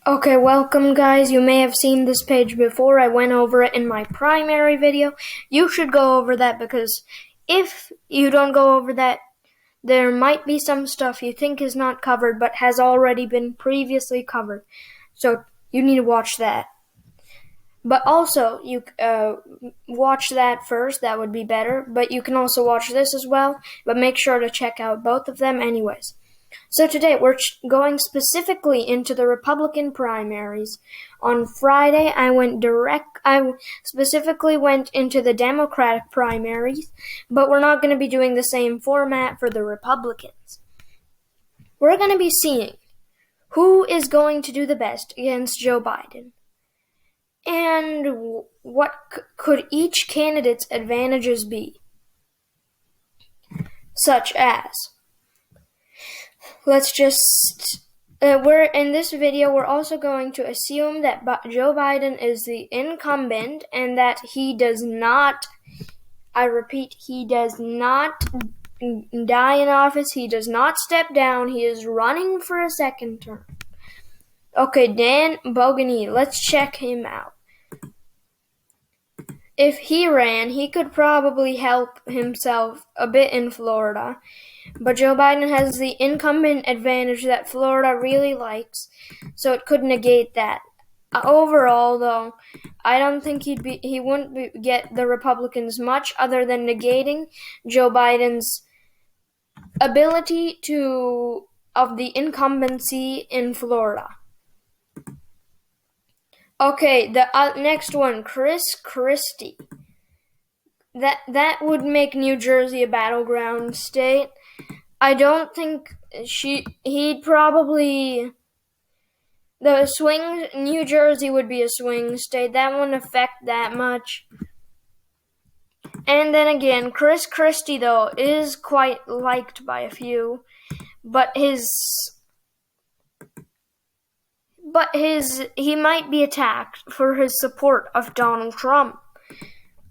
Okay, welcome guys. You may have seen this page before. I went over it in my primary video. You should go over that because if you don't go over that, there might be some stuff you think is not covered but has already been previously covered. So you need to watch that. But also, you watch that first. That would be better. But you can also watch this as well. But make sure to check out both of them anyways. So today we're going specifically into the Republican primaries. On Friday, I specifically went into the Democratic primaries, but we're not going to be doing the same format for the Republicans. We're going to be seeing who is going to do the best against Joe Biden, and what could each candidate's advantages be, such as we're in this video, we're also going to assume that Joe Biden is the incumbent and that he does not, I repeat, he does not die in office, he does not step down, he is running for a second term. Okay, Dan Bogany, let's check him out. If he ran, he could probably help himself a bit in Florida. But Joe Biden has the incumbent advantage that Florida really likes, so it could negate that. Overall, though, I don't think he wouldn't get the Republicans much other than negating Joe Biden's ability of the incumbency in Florida. Okay, the next one, Christie. That would make New Jersey a battleground state. I don't think he'd probably, New Jersey would be a swing state. That wouldn't affect that much. And then again, Christie, though, is quite liked by a few, but he might be attacked for his support of Donald Trump,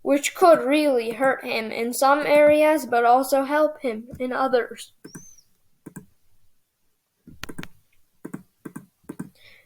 which could really hurt him in some areas, but also help him in others.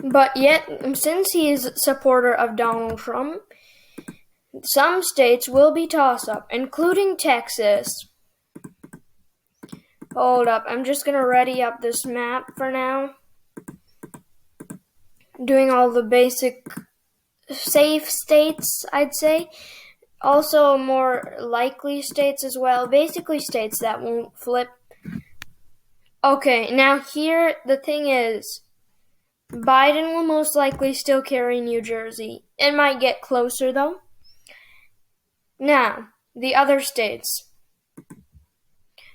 But yet, since he is a supporter of Donald Trump, some states will be toss-up, including Texas. Hold up, I'm just going to ready up this map for now. Doing all the basic safe states, I'd say. Also more likely states as well. Basically states that won't flip. Okay, now here the thing is, Biden will most likely still carry New Jersey. It might get closer though. Now, the other states.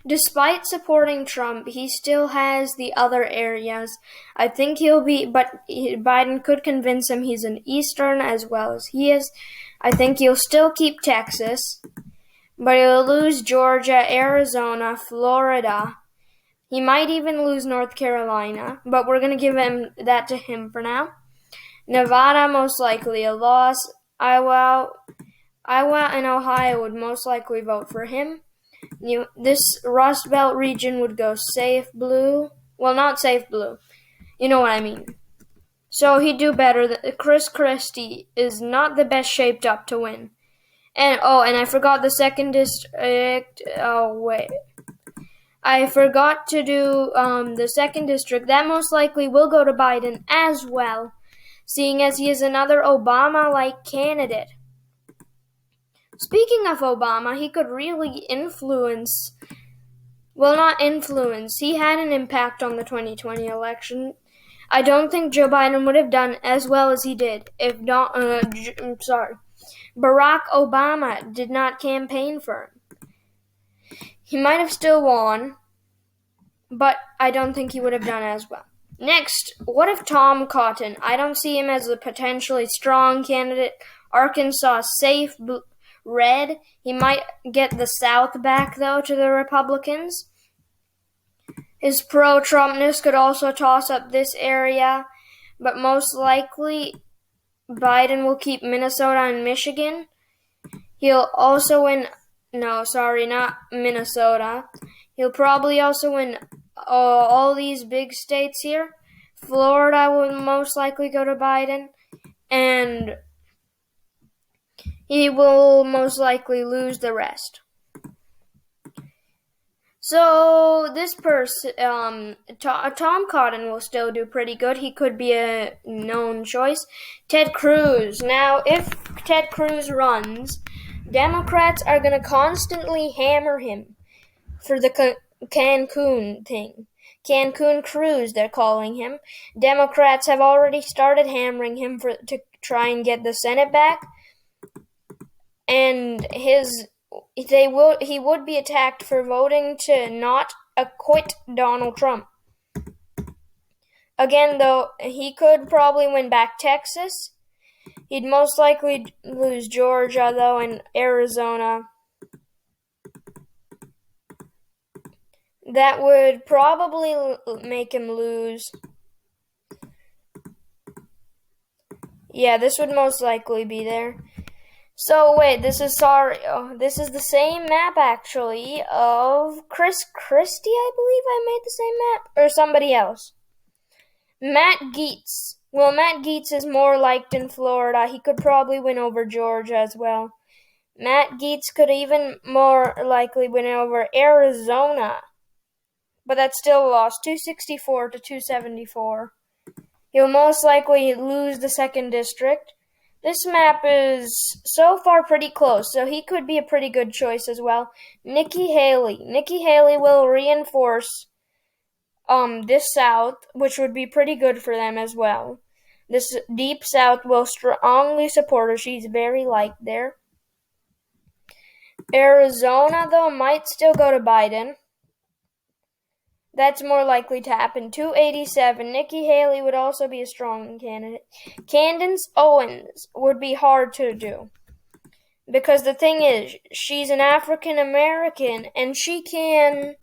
Despite supporting Trump, he still has the other areas. I think Biden could convince him he's an Eastern as well as he is. I think he'll still keep Texas, but he'll lose Georgia, Arizona, Florida. He might even lose North Carolina, but we're going to give that to him for now. Nevada, most likely a loss. Iowa and Ohio would most likely vote for him. This Rust Belt region would go safe blue. Well, not safe blue. You know what I mean. So he'd do better. Christie is not the best shaped up to win. And I forgot the second district. Oh, wait. I forgot to do the second district. That most likely will go to Biden as well, seeing as he is another Obama-like candidate. Speaking of Obama, he could really influence. Well, not influence. He had an impact on the 2020 election. I don't think Joe Biden would have done as well as he did if Barack Obama did not campaign for him. He might have still won, but I don't think he would have done as well. Next, what if Tom Cotton? I don't see him as a potentially strong candidate. Arkansas safe red. He might get the South back, though, to the Republicans. His pro-Trumpness could also toss up this area, but most likely Biden will keep Minnesota and Michigan. He'll also win. No, sorry, not Minnesota. He'll probably also win all these big states here. Florida will most likely go to Biden, and he will most likely lose the rest. So this person, Tom Cotton will still do pretty good. He could be a known choice. Ted Cruz. Now, if Ted Cruz runs, Democrats are going to constantly hammer him for the Cancun thing. Cancun Cruz, they're calling him. Democrats have already started hammering him to try and get the Senate back, and he would be attacked for voting to not acquit Donald Trump. Again, though, he could probably win back Texas. He'd most likely lose Georgia, though, and Arizona. That would probably make him lose. Yeah, this would most likely be there. So wait, this is the same map actually of Christie, I believe I made the same map, or somebody else. Matt Gaetz. Well, Matt Gaetz is more liked in Florida. He could probably win over Georgia as well. Matt Gaetz could even more likely win over Arizona. But that's still a loss, 264 to 274. He'll most likely lose the 2nd district. This map is so far pretty close, so he could be a pretty good choice as well. Nikki Haley. Nikki Haley will reinforce this South, which would be pretty good for them as well. This deep South will strongly support her. She's very liked there. Arizona, though, might still go to Biden. That's more likely to happen. 287. Nikki Haley would also be a strong candidate. Candace Owens would be hard to do. Because the thing is, she's an African American, and she can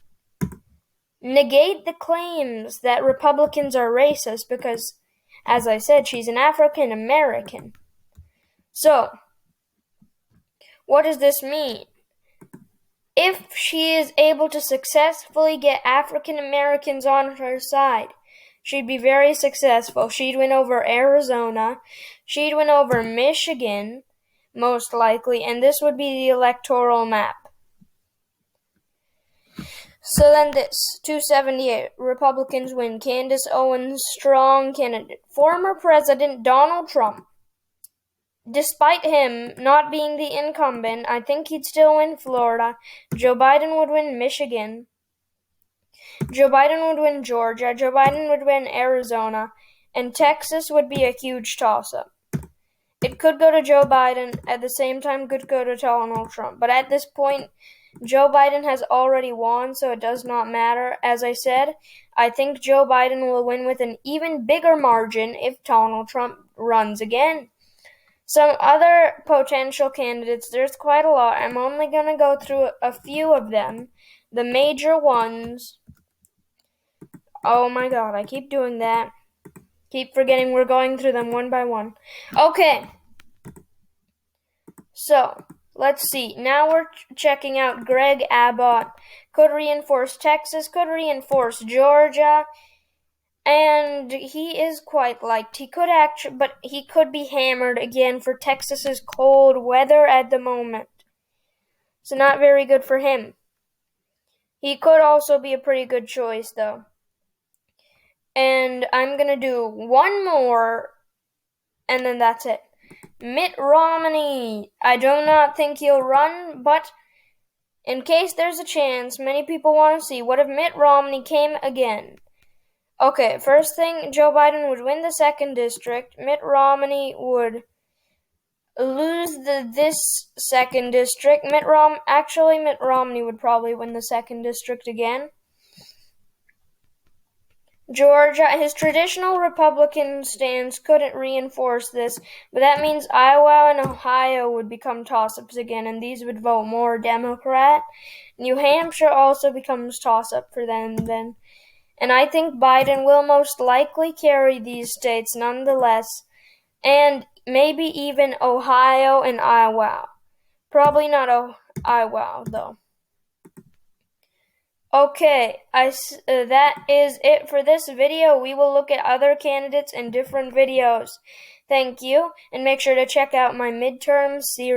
negate the claims that Republicans are racist because, as I said, she's an African American. So, what does this mean? If she is able to successfully get African Americans on her side, she'd be very successful. She'd win over Arizona. She'd win over Michigan, most likely, and this would be the electoral map. So then this, 278, Republicans win. Candace Owens, strong candidate. Former President Donald Trump. Despite him not being the incumbent, I think he'd still win Florida. Joe Biden would win Michigan. Joe Biden would win Georgia. Joe Biden would win Arizona. And Texas would be a huge toss-up. It could go to Joe Biden. At the same time, could go to Donald Trump. But at this point, Joe Biden has already won, so it does not matter. As I said, I think Joe Biden will win with an even bigger margin if Donald Trump runs again. Some other potential candidates, there's quite a lot. I'm only going to go through a few of them. The major ones. Oh my god, I keep doing that. Keep forgetting we're going through them one by one. Okay. So, let's see. Now we're checking out Greg Abbott. Could reinforce Texas, could reinforce Georgia. And he is quite liked. But he could be hammered again for Texas's cold weather at the moment. So not very good for him. He could also be a pretty good choice, though. And I'm gonna do one more, and then that's it. Mitt Romney. I do not think he'll run, but in case there's a chance, many people want to see, what if Mitt Romney came again? Okay, first thing, Joe Biden would win the 2nd district. Mitt Romney would lose this 2nd district. Mitt Romney would probably win the 2nd district again. Georgia, his traditional Republican stance couldn't reinforce this, but that means Iowa and Ohio would become toss-ups again, and these would vote more Democrat. New Hampshire also becomes toss-up for them then. And I think Biden will most likely carry these states nonetheless, and maybe even Ohio and Iowa. Probably not Iowa, though. Okay, that is it for this video. We will look at other candidates in different videos. Thank you, and make sure to check out my midterm series.